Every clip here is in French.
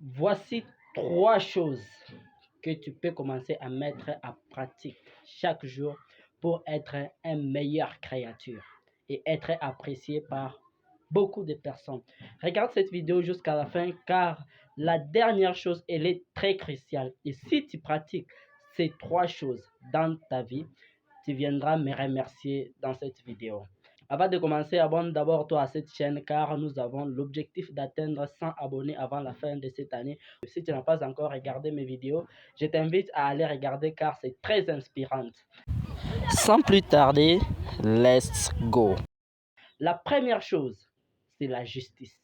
Voici 3 choses que tu peux commencer à mettre en pratique chaque jour pour être un meilleur créature et être apprécié par beaucoup de personnes. Regarde cette vidéo jusqu'à la fin car la dernière chose, elle est très cruciale. Et si tu pratiques ces 3 choses dans ta vie, tu viendras me remercier dans cette vidéo. Avant de commencer, abonne d'abord toi à cette chaîne car nous avons l'objectif d'atteindre 100 abonnés avant la fin de cette année. Si tu n'as pas encore regardé mes vidéos, je t'invite à aller regarder car c'est très inspirant. Sans plus tarder, let's go. La première chose, c'est la justice.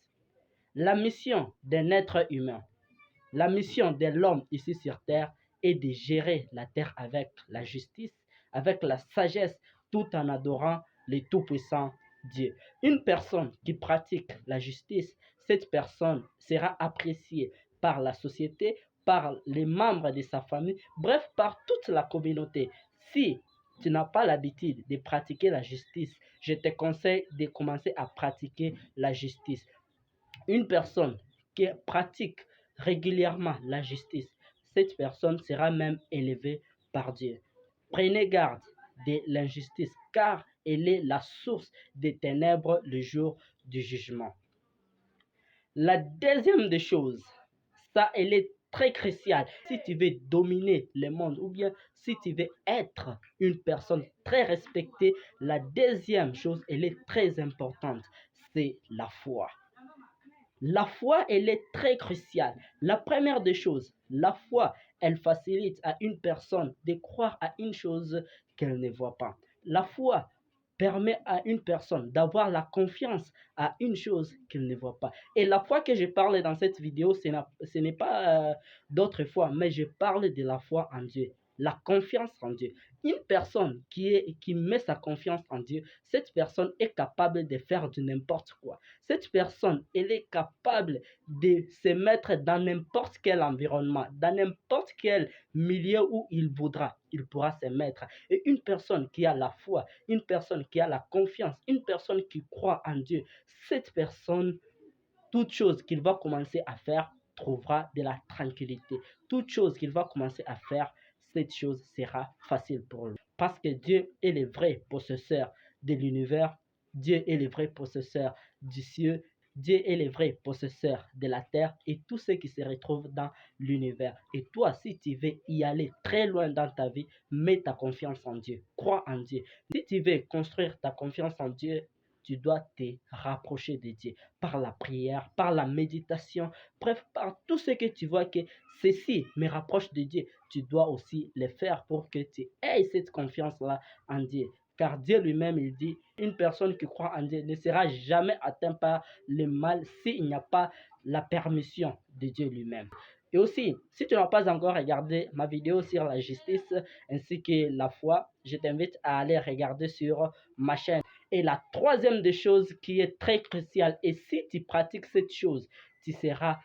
La mission d'un être humain, la mission de l'homme ici sur terre est de gérer la terre avec la justice, avec la sagesse, tout en adorant le Tout-Puissant Dieu. Une personne qui pratique la justice, cette personne sera appréciée par la société, par les membres de sa famille, bref, par toute la communauté. Si tu n'as pas l'habitude de pratiquer la justice, je te conseille de commencer à pratiquer la justice. Une personne qui pratique régulièrement la justice, cette personne sera même élevée par Dieu. Prenez garde de l'injustice car elle est la source des ténèbres le jour du jugement. La deuxième des choses, ça elle est très cruciale. Si tu veux dominer le monde ou bien si tu veux être une personne très respectée, la deuxième chose elle est très importante, c'est la foi. La foi, elle est très cruciale. La première des choses, la foi, elle facilite à une personne de croire à une chose qu'elle ne voit pas. La foi permet à une personne d'avoir la confiance à une chose qu'elle ne voit pas. Et la foi que je parle dans cette vidéo, ce n'est pas d'autre foi, mais je parle de la foi en Dieu, la confiance en Dieu. Une personne qui met sa confiance en Dieu, cette personne est capable de faire du n'importe quoi. Cette personne, elle est capable de se mettre dans n'importe quel environnement, dans n'importe quel milieu où il voudra, il pourra se mettre. Et une personne qui a la foi, une personne qui a la confiance, une personne qui croit en Dieu, cette personne, toute chose qu'il va commencer à faire trouvera de la tranquillité. Toute chose qu'il va commencer à faire, cette chose sera facile pour lui. Parce que Dieu est le vrai possesseur de l'univers, Dieu est le vrai possesseur du ciel, Dieu est le vrai possesseur de la terre et tout ce qui se retrouve dans l'univers. Et toi, si tu veux y aller très loin dans ta vie, mets ta confiance en Dieu, crois en Dieu. Si tu veux construire ta confiance en Dieu, tu dois te rapprocher de Dieu par la prière, par la méditation, bref, par tout ce que tu vois que ceci me rapproche de Dieu. Tu dois aussi le faire pour que tu aies cette confiance-là en Dieu. Car Dieu lui-même, il dit, une personne qui croit en Dieu ne sera jamais atteinte par le mal s'il n'y a pas la permission de Dieu lui-même. Et aussi, si tu n'as pas encore regardé ma vidéo sur la justice ainsi que la foi, je t'invite à aller regarder sur ma chaîne. Et la troisième des choses qui est très cruciale, et si tu pratiques cette chose, tu seras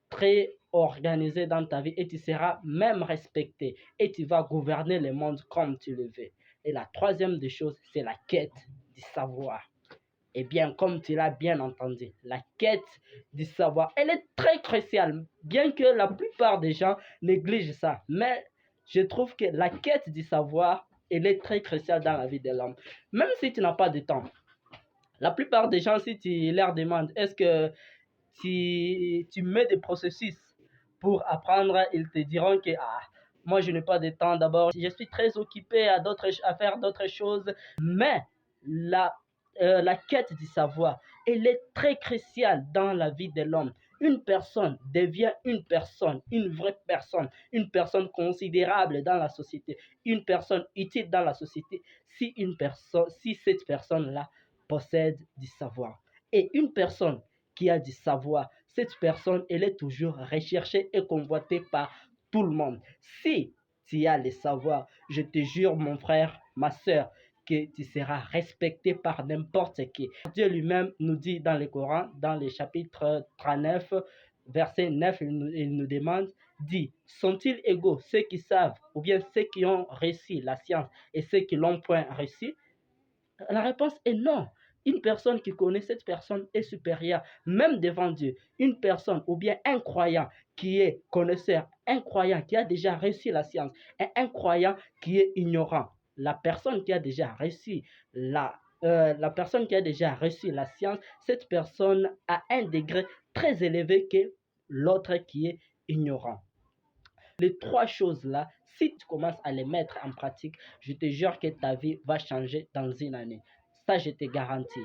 très organisé dans ta vie et tu seras même respecté et tu vas gouverner le monde comme tu le veux. Et la troisième des choses, c'est la quête du savoir. Eh bien, comme tu l'as bien entendu, la quête du savoir, elle est très cruciale, bien que la plupart des gens négligent ça. Mais je trouve que la quête du savoir, elle est très cruciale dans la vie de l'homme. Même si tu n'as pas de temps, la plupart des gens, si tu leur demandes, est-ce que tu mets des processus pour apprendre, ils te diront que moi je n'ai pas de temps d'abord, je suis très occupé à faire d'autres choses. Mais la, la quête du savoir, elle est très cruciale dans la vie de l'homme. Une personne devient une vraie personne, une personne considérable dans la société, une personne utile dans la société si cette personne-là possède du savoir. Et une personne qui a du savoir, cette personne, elle est toujours recherchée et convoitée par tout le monde. Si tu as le savoir, je te jure, mon frère, ma soeur, que tu seras respecté par n'importe qui. Dieu lui-même nous dit dans le Coran, dans le chapitre 39, verset 9, il nous demande, dit, sont-ils égaux ceux qui savent ou bien ceux qui ont réussi la science et ceux qui l'ont point réussi? La réponse est non. Une personne qui connaît cette personne est supérieure, même devant Dieu. Une personne ou bien un croyant qui est connaisseur, un croyant qui a déjà réussi la science, et un croyant qui est ignorant. La personne qui a déjà réussi la personne qui a déjà reçu la science, cette personne a un degré très élevé que l'autre qui est ignorant. Les trois choses-là, si tu commences à les mettre en pratique, je te jure que ta vie va changer dans une année. Ça, je te garantis.